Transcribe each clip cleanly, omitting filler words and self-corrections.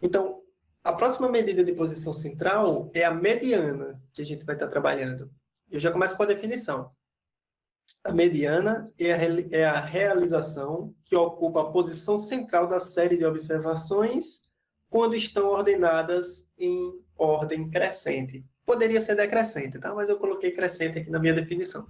Então, a próxima medida de posição central é a mediana que a gente vai estar trabalhando. Eu já começo com a definição. A mediana é a realização que ocupa a posição central da série de observações quando estão ordenadas em ordem crescente. Poderia ser decrescente, tá? Mas eu coloquei crescente aqui na minha definição.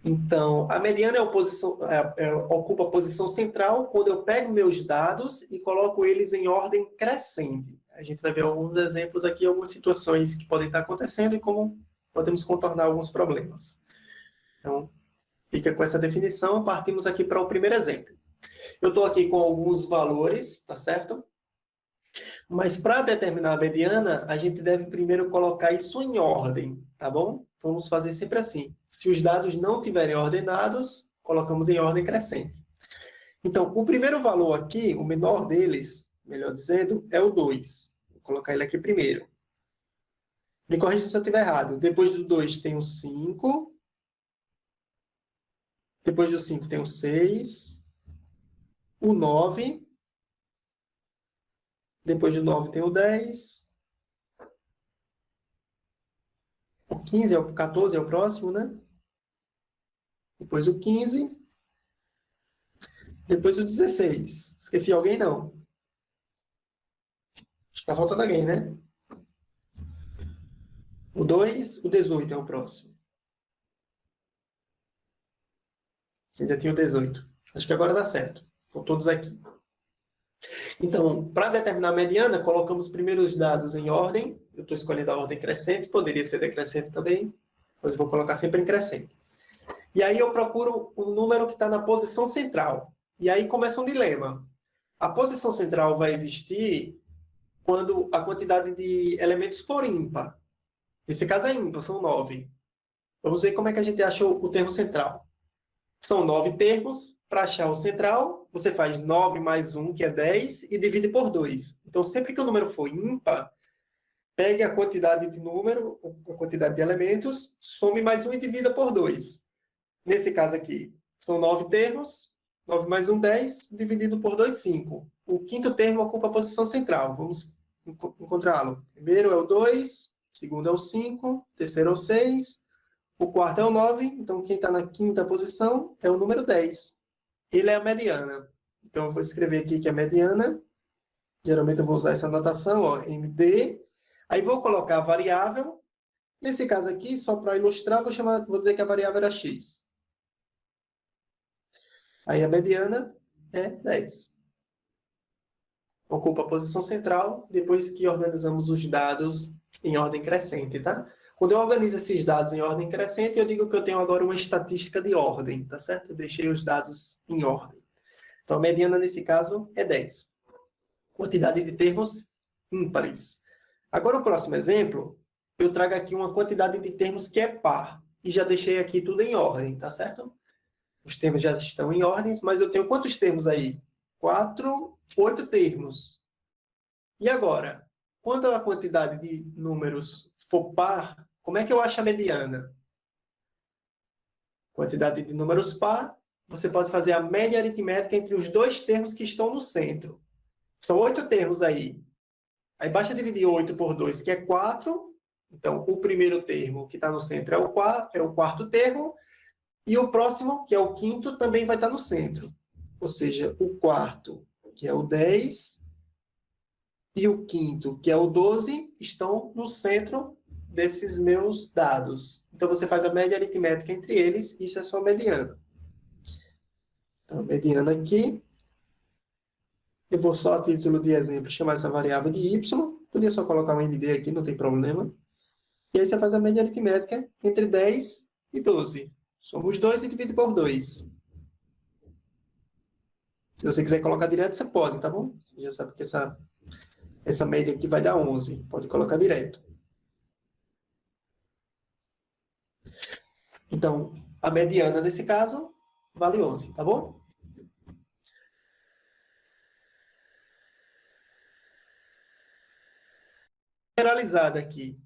Então, a mediana ocupa a posição central quando eu pego meus dados e coloco eles em ordem crescente. A gente vai ver alguns exemplos aqui, algumas situações que podem estar acontecendo e como podemos contornar alguns problemas. Então, fica com essa definição, partimos aqui para o primeiro exemplo. Eu estou aqui com alguns valores, tá certo? Mas para determinar a mediana, a gente deve primeiro colocar isso em ordem, tá bom? Vamos fazer sempre assim. Se os dados não estiverem ordenados, colocamos em ordem crescente. Então, o primeiro valor aqui, o menor deles, melhor dizendo, é o 2. Vou colocar ele aqui primeiro. Me corrija se eu estiver errado. Depois do 2 tem o 5. Depois do 5 tem o 6. O 9. Depois do 9 tem o 10. O 15 é o 14, é o próximo, né? Depois o 15. Depois o 16. Esqueci alguém? Não. Acho que está faltando alguém, né? O 2, o 18 é o próximo. Ainda tem o 18. Acho que agora dá certo. Estão todos aqui. Então, para determinar a mediana, colocamos primeiro os dados em ordem. Eu estou escolhendo a ordem crescente, poderia ser decrescente também, mas eu vou colocar sempre em crescente. E aí eu procuro o número que está na posição central. E aí começa um dilema. A posição central vai existir quando a quantidade de elementos for ímpar. Nesse caso é ímpar, são 9. Vamos ver como é que a gente acha o termo central. São 9 termos. Para achar o central, você faz 9 mais 1, que é 10, e divide por 2. Então, sempre que o número for ímpar, pegue a quantidade de número, a quantidade de elementos, some mais 1 e divida por 2. Nesse caso aqui, são 9 termos, 9 mais 1, 10, dividido por 2, 5. O quinto termo ocupa a posição central. Vamos encontrá-lo. Primeiro é o 2, segundo é o 5, terceiro é o 6, o quarto é o 9, então quem está na quinta posição é o número 10. Ele é a mediana. Então, eu vou escrever aqui que é mediana. Geralmente eu vou usar essa notação, ó, MD. Aí vou colocar a variável. Nesse caso aqui, só para ilustrar, vou dizer que a variável era x. Aí a mediana é 10. Ocupa a posição central depois que organizamos os dados em ordem crescente, tá? Quando eu organizo esses dados em ordem crescente, eu digo que eu tenho agora uma estatística de ordem, tá certo? Eu deixei os dados em ordem. Então, a mediana, nesse caso, é 10. Quantidade de termos ímpares. Agora, o próximo exemplo, eu trago aqui uma quantidade de termos que é par. E já deixei aqui tudo em ordem, tá certo? Os termos já estão em ordens, mas eu tenho quantos termos aí? 8 termos. E agora, quando a quantidade de números for par, como é que eu acho a mediana? Quantidade de números par, você pode fazer a média aritmética entre os dois termos que estão no centro. São 8 termos aí. Aí basta dividir 8 por 2, que é 4. Então, o primeiro termo que está no centro é o quarto termo. E o próximo, que é o quinto, também vai estar no centro. Ou seja, o quarto, que é o 10, e o quinto, que é o 12, estão no centro desses meus dados. Então, você faz a média aritmética entre eles, isso é sua mediana. Então, mediana aqui. Eu vou só, a título de exemplo, chamar essa variável de y. Podia só colocar um MD aqui, não tem problema. E aí você faz a média aritmética entre 10 e 12. Soma os 2 e divide por 2. Se você quiser colocar direto, você pode, tá bom? Você já sabe que essa média aqui vai dar 11. Pode colocar direto. Então, a mediana, nesse caso, vale 11, tá bom? Generalizada aqui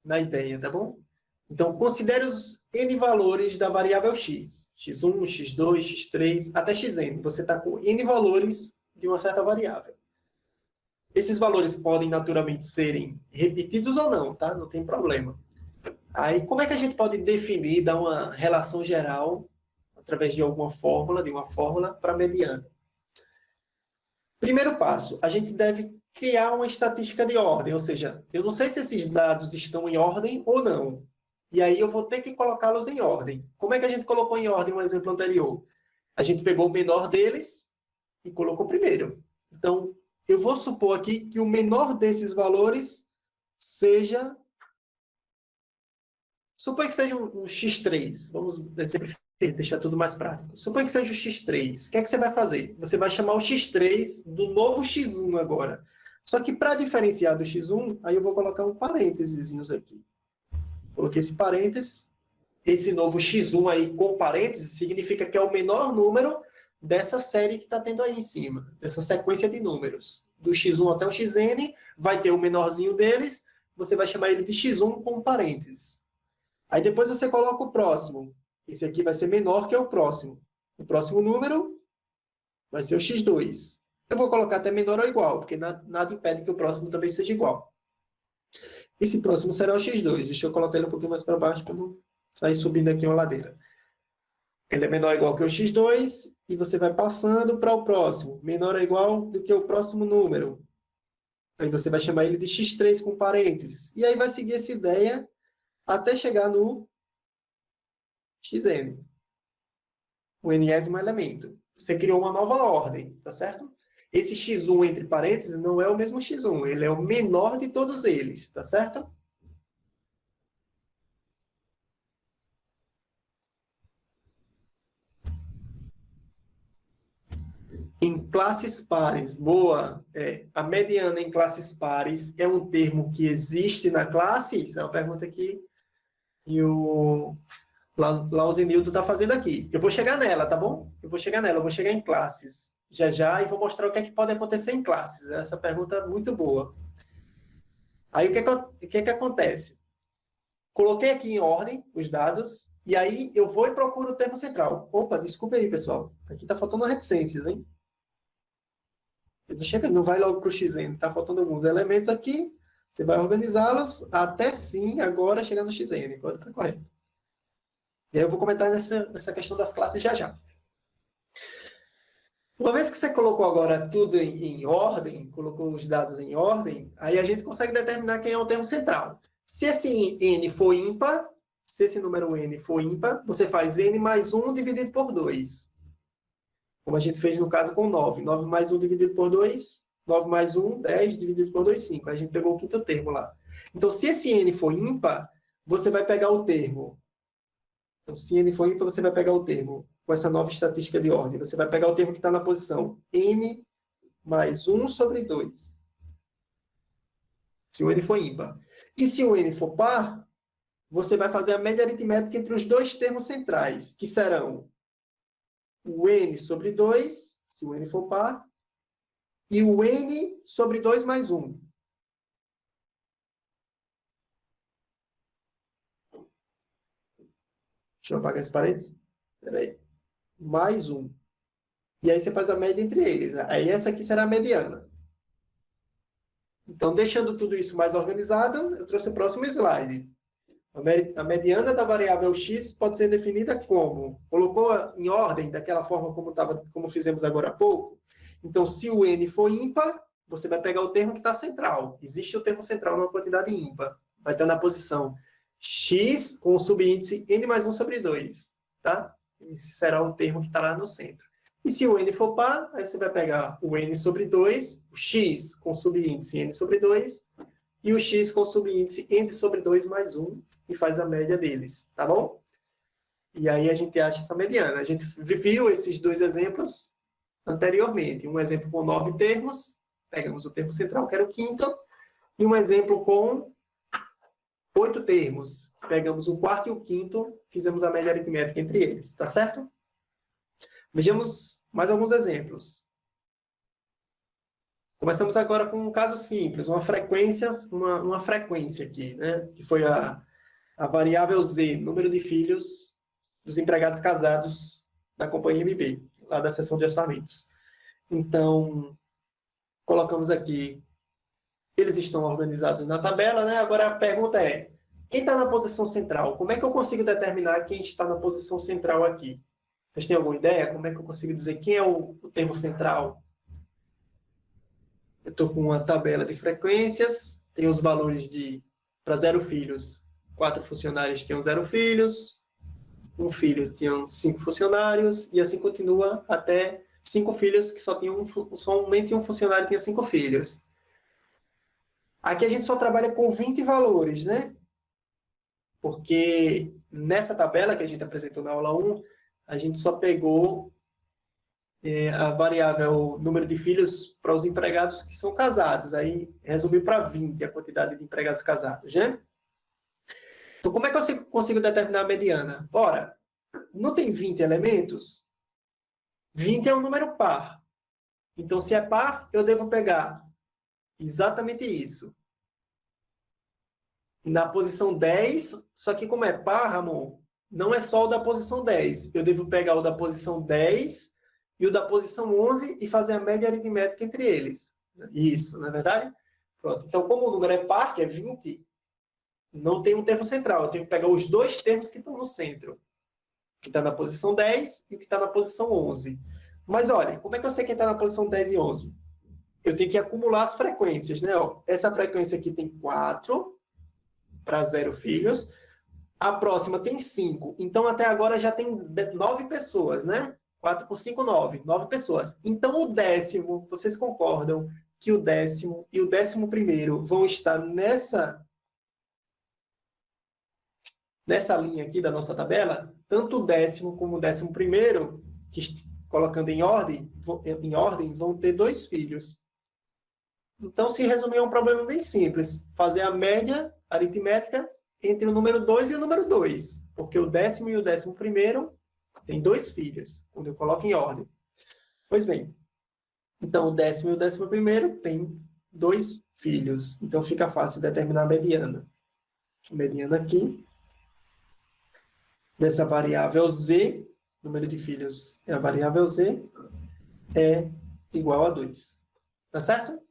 na ideia, tá bom? Então, considere os N valores da variável x. x1, x2, x3, até xn. Você está com N valores de uma certa variável. Esses valores podem naturalmente serem repetidos ou não, tá? Não tem problema. Aí, como é que a gente pode definir, dar uma relação geral, através de alguma fórmula, de uma fórmula, para a mediana? Primeiro passo, a gente deve criar uma estatística de ordem, ou seja, eu não sei se esses dados estão em ordem ou não. E aí eu vou ter que colocá-los em ordem. Como é que a gente colocou em ordem no exemplo anterior? A gente pegou o menor deles e colocou primeiro. Então, eu vou supor aqui que o menor desses valores seja... Suponha que seja um x3. Vamos simplificar, deixar tudo mais prático. Suponha que seja o x3. O que é que você vai fazer? Você vai chamar o x3 do novo x1 agora. Só que para diferenciar do x1, aí eu vou colocar um parênteses aqui. Coloquei esse parênteses. Esse novo x1 aí com parênteses significa que é o menor número dessa série que está tendo aí em cima, dessa sequência de números. Do x1 até o xn, vai ter o menorzinho deles, você vai chamar ele de x1 com parênteses. Aí depois você coloca o próximo. Esse aqui vai ser menor que o próximo. O próximo número vai ser o x2. Eu vou colocar até menor ou igual, porque nada impede que o próximo também seja igual. Esse próximo será o x2. Deixa eu colocar ele um pouquinho mais para baixo para não sair subindo aqui uma ladeira. Ele é menor ou igual que o x2 e você vai passando para o próximo. Menor ou igual do que o próximo número. Aí você vai chamar ele de x3 com parênteses. E aí vai seguir essa ideia até chegar no xn. O enésimo elemento. Você criou uma nova ordem, tá certo? Esse x1 entre parênteses não é o mesmo x1, ele é o menor de todos eles, tá certo? Em classes pares, boa. A mediana em classes pares é um termo que existe na classe? Isso é uma pergunta que o Lausenildo está fazendo aqui. Eu vou chegar nela, tá bom? Eu vou chegar nela, eu vou chegar em classes já já e vou mostrar o que é que pode acontecer em classes. Essa pergunta é muito boa. Aí, o que é que acontece? Coloquei aqui em ordem os dados, e aí eu vou e procuro o termo central. Opa, desculpa aí, pessoal. Aqui está faltando reticências, hein? Não chega, não vai logo para o xn. Está faltando alguns elementos aqui. Você vai organizá-los até sim, agora chegar no xn. Agora está correto. E aí eu vou comentar nessa questão das classes já já. Uma vez que você colocou agora tudo em ordem, colocou os dados em ordem, aí a gente consegue determinar quem é o termo central. Se esse n for ímpar, se esse número n for ímpar, você faz n mais 1 dividido por 2. Como a gente fez no caso com 9. 9 mais 1 dividido por 2, 9 mais 1, 10 dividido por 2, 5. Aí a gente pegou o quinto termo lá. Então, se esse n for ímpar, você vai pegar o termo. Então, se n for ímpar, você vai pegar o termo com essa nova estatística de ordem. Você vai pegar o termo que está na posição n mais 1 sobre 2. Se o n for ímpar. E se o n for par, você vai fazer a média aritmética entre os dois termos centrais, que serão o n sobre 2, se o n for par, e o n sobre 2 mais 1. Deixa eu apagar esse parênteses. Espera aí. Mais 1. E aí você faz a média entre eles. Aí essa aqui será a mediana. Então, deixando tudo isso mais organizado, eu trouxe o próximo slide. A mediana da variável x pode ser definida como? Colocou em ordem, daquela forma como fizemos agora há pouco? Então, se o n for ímpar, você vai pegar o termo que está central. Existe o termo central numa quantidade ímpar. Vai estar na posição x com o subíndice n mais 1 sobre 2. Tá? Esse será o termo que estará no centro. E se o n for par, aí você vai pegar o n sobre 2, o x com subíndice n sobre 2, e o x com subíndice n sobre 2 mais 1, e faz a média deles, tá bom? E aí a gente acha essa mediana. A gente viu esses dois exemplos anteriormente. Um exemplo com 9 termos, pegamos o termo central, que era o quinto, e um exemplo com 8 termos. Pegamos o quarto e o quinto, fizemos a média aritmética entre eles, tá certo? Vejamos mais alguns exemplos. Começamos agora com um caso simples, uma frequência aqui, né? Que foi a variável z, número de filhos dos empregados casados da companhia MB, lá da seção de orçamentos. Então, colocamos aqui Eles estão organizados na tabela, né? Agora a pergunta é, quem está na posição central? Como é que eu consigo determinar quem está na posição central aqui? Vocês têm alguma ideia? Como é que eu consigo dizer quem é o termo central? Eu estou com uma tabela de frequências, tem os valores para 0 filhos. 4 funcionários tinham 0 filhos, um filho tinha 5 funcionários, e assim continua até 5 filhos que somente um funcionário tinha 5 filhos. Aqui a gente só trabalha com 20 valores, né? Porque nessa tabela que a gente apresentou na aula 1, a gente só pegou a variável número de filhos para os empregados que são casados. Aí resumiu para 20 a quantidade de empregados casados, né? Então, como é que eu consigo determinar a mediana? Ora, não tem 20 elementos? 20 é um número par. Então, se é par, eu devo pegar exatamente isso. Na posição 10, só que como é par, Ramon, não é só o da posição 10. Eu devo pegar o da posição 10 e o da posição 11 e fazer a média aritmética entre eles. Isso, não é verdade? Pronto. Então, como o número é par, que é 20, não tem um termo central. Eu tenho que pegar os dois termos que estão no centro. O que está na posição 10 e o que está na posição 11. Mas, olha, como é que eu sei quem está na posição 10 e 11? Eu tenho que acumular as frequências, né? Ó, essa frequência aqui tem 4 para 0 filhos. A próxima tem 5. Então, até agora já tem 9 pessoas, né? 4 por 5, 9. 9 pessoas. Então, o décimo, vocês concordam que o décimo e o 11º vão estar nessa linha aqui da nossa tabela? Tanto o décimo como o 11º, que colocando em ordem, vão ter 2 filhos. Então, se resumir, é um problema bem simples. Fazer a média aritmética entre o número 2 e o número 2. Porque o 10º e o 11º têm 2 filhos, quando eu coloco em ordem. Pois bem, então o 10º e o 11º têm 2 filhos. Então, fica fácil determinar a mediana. A mediana aqui, dessa variável z, número de filhos é a variável z, é igual a 2. Tá certo?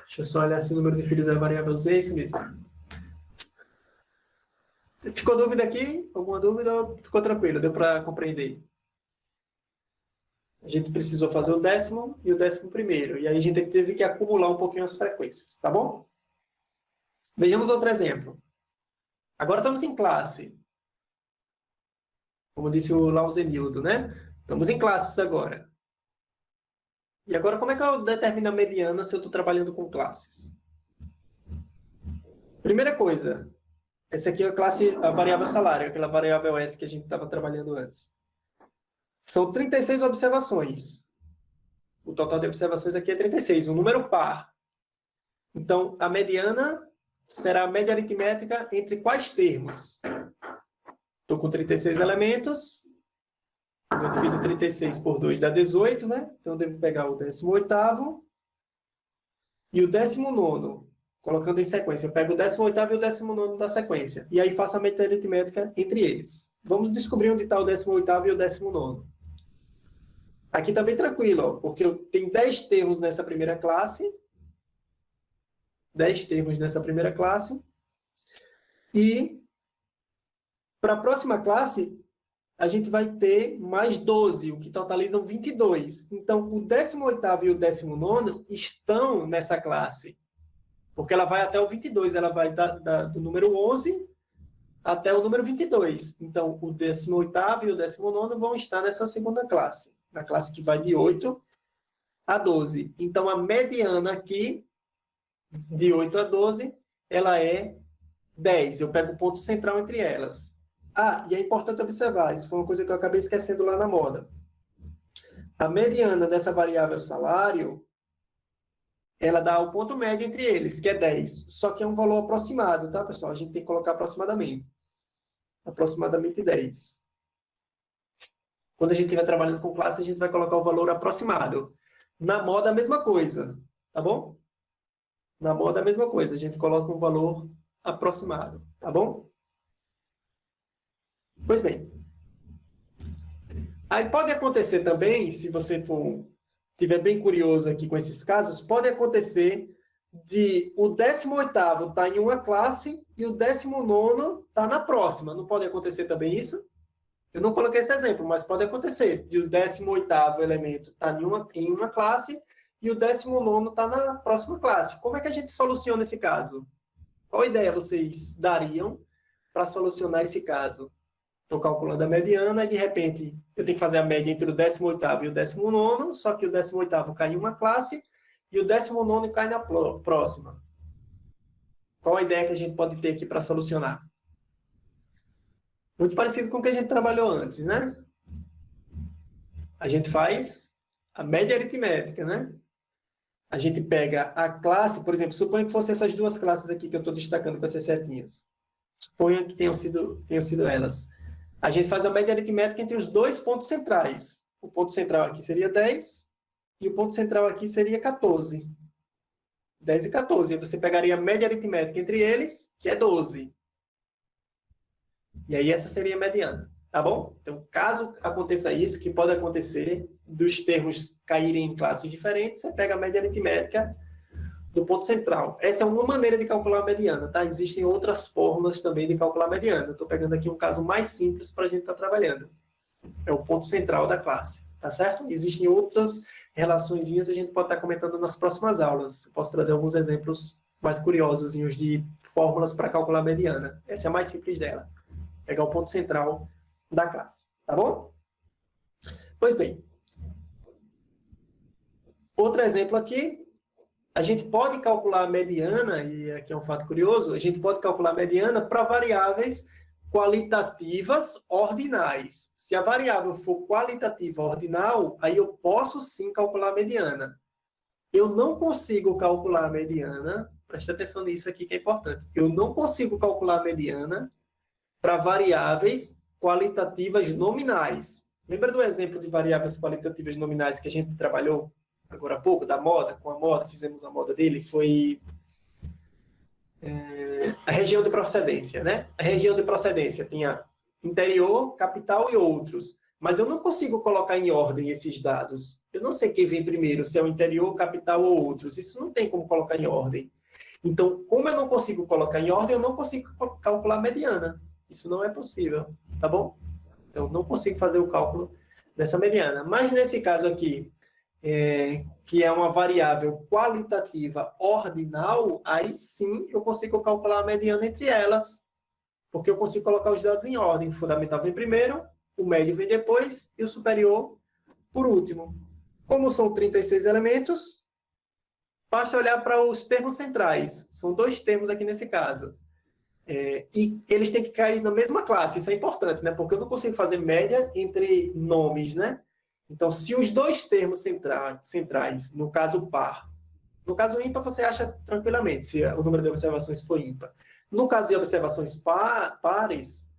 Deixa eu só olhar se o número de filhos é a variável z, é isso mesmo. Ficou dúvida aqui? Alguma dúvida? Ficou tranquilo? Deu para compreender? A gente precisou fazer o 10º e o 11º. E aí a gente teve que acumular um pouquinho as frequências, tá bom? Vejamos outro exemplo. Agora estamos em classe. Como disse o Lausenildo, né? Estamos em classes agora. E agora, como é que eu determino a mediana se eu estou trabalhando com classes? Primeira coisa, essa aqui é a variável salário, aquela variável S que a gente estava trabalhando antes. São 36 observações. O total de observações aqui é 36, um número par. Então, a mediana será a média aritmética entre quais termos? Estou com 36 elementos. Eu divido 36 por 2 dá 18, né? Então, eu devo pegar o 18º e o 19º, colocando em sequência. Eu pego o 18º e o 19º da sequência. E aí faço a média aritmética entre eles. Vamos descobrir onde está o 18º e o 19º. Aqui está bem tranquilo, ó, porque eu tenho 10 termos nessa primeira classe. 10 termos nessa primeira classe. E para a próxima classe, a gente vai ter mais 12, o que totalizam 22. Então, o 18º e o 19º estão nessa classe. Porque ela vai até o 22, ela vai do número 11 até o número 22. Então, o 18º e o 19º vão estar nessa segunda classe. Na classe que vai de 8 a 12. Então, a mediana aqui, de 8 a 12, ela é 10. Eu pego o ponto central entre elas. Ah, e é importante observar, isso foi uma coisa que eu acabei esquecendo lá na moda. A mediana dessa variável salário, ela dá o ponto médio entre eles, que é 10. Só que é um valor aproximado, tá, pessoal? A gente tem que colocar aproximadamente. Aproximadamente 10. Quando a gente estiver trabalhando com classe, a gente vai colocar o valor aproximado. Na moda, a mesma coisa, tá bom? Na moda, a mesma coisa. A gente coloca um valor aproximado, tá bom? Pois bem. Aí pode acontecer também, se você for estiver bem curioso aqui com esses casos, pode acontecer de o 18º estar em uma classe e o 19º estar na próxima. Não pode acontecer também isso? Eu não coloquei esse exemplo, mas pode acontecer de o 18º elemento estar em uma classe e o 19º estar na próxima classe. Como é que a gente soluciona esse caso? Qual ideia vocês dariam para solucionar esse caso? Estou calculando a mediana e, de repente, eu tenho que fazer a média entre o 18º e o 19º, só que o 18º cai em uma classe e o 19º cai na próxima. Qual a ideia que a gente pode ter aqui para solucionar? Muito parecido com o que a gente trabalhou antes, né? A gente faz a média aritmética, né? A gente pega a classe, por exemplo, suponha que fossem essas duas classes aqui que eu estou destacando com essas setinhas. Suponha que tenham sido elas. A gente faz a média aritmética entre os dois pontos centrais. O ponto central aqui seria 10 e o ponto central aqui seria 14. 10 e 14. Aí você pegaria a média aritmética entre eles, que é 12. E aí essa seria a mediana, tá bom? Então, caso aconteça isso, que pode acontecer, dos termos caírem em classes diferentes, você pega a média aritmética do ponto central. Essa é uma maneira de calcular a mediana, tá? Existem outras formas também de calcular a mediana. Eu estou pegando aqui um caso mais simples para a gente estar trabalhando. É o ponto central da classe, tá certo? Existem outras relaçõezinhas que a gente pode estar comentando nas próximas aulas. Eu posso trazer alguns exemplos mais curiosos de fórmulas para calcular a mediana. Essa é a mais simples dela. Pegar o ponto central da classe, tá bom? Pois bem. Outro exemplo aqui, a gente pode calcular a mediana, e aqui é um fato curioso, a gente pode calcular a mediana para variáveis qualitativas ordinais. Se a variável for qualitativa ordinal, aí eu posso sim calcular a mediana. Eu não consigo calcular a mediana, preste atenção nisso aqui que é importante, eu não consigo calcular a mediana para variáveis qualitativas nominais. Lembra do exemplo de variáveis qualitativas nominais que a gente trabalhou agora há pouco, da moda? Com a moda, fizemos a moda dele, foi a região de procedência, né? A região de procedência tinha interior, capital e outros. Mas eu não consigo colocar em ordem esses dados. Eu não sei quem vem primeiro, se é o interior, capital ou outros. Isso não tem como colocar em ordem. Então, como eu não consigo colocar em ordem, eu não consigo calcular a mediana. Isso não é possível, tá bom? Então, não consigo fazer o cálculo dessa mediana. Mas, nesse caso aqui, que é uma variável qualitativa ordinal, aí sim eu consigo calcular a mediana entre elas, porque eu consigo colocar os dados em ordem. O fundamental vem primeiro, o médio vem depois e o superior por último. Como são 36 elementos, basta olhar para os termos centrais. São dois termos aqui nesse caso. E eles têm que cair na mesma classe, isso é importante, né? Porque eu não consigo fazer média entre nomes, né? Então, se os dois termos centrais, no caso par, no caso ímpar você acha tranquilamente, se o número de observações for ímpar. No caso de observações pares,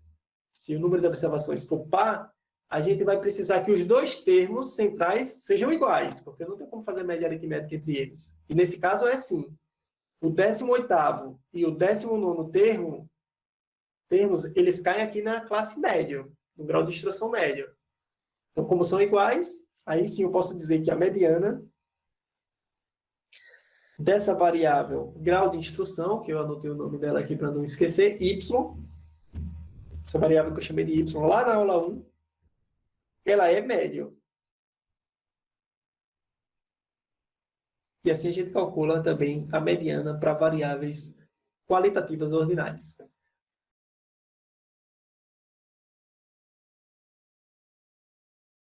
se o número de observações for par, a gente vai precisar que os dois termos centrais sejam iguais, porque não tem como fazer média aritmética entre eles. E nesse caso é assim. O 18º e o 19º termos, eles caem aqui na classe médio, no grau de instrução médio. Então, como são iguais, aí sim eu posso dizer que a mediana dessa variável grau de instrução, que eu anotei o nome dela aqui para não esquecer, y, essa variável que eu chamei de y lá na aula 1, ela é médio. E assim a gente calcula também a mediana para variáveis qualitativas ordinais.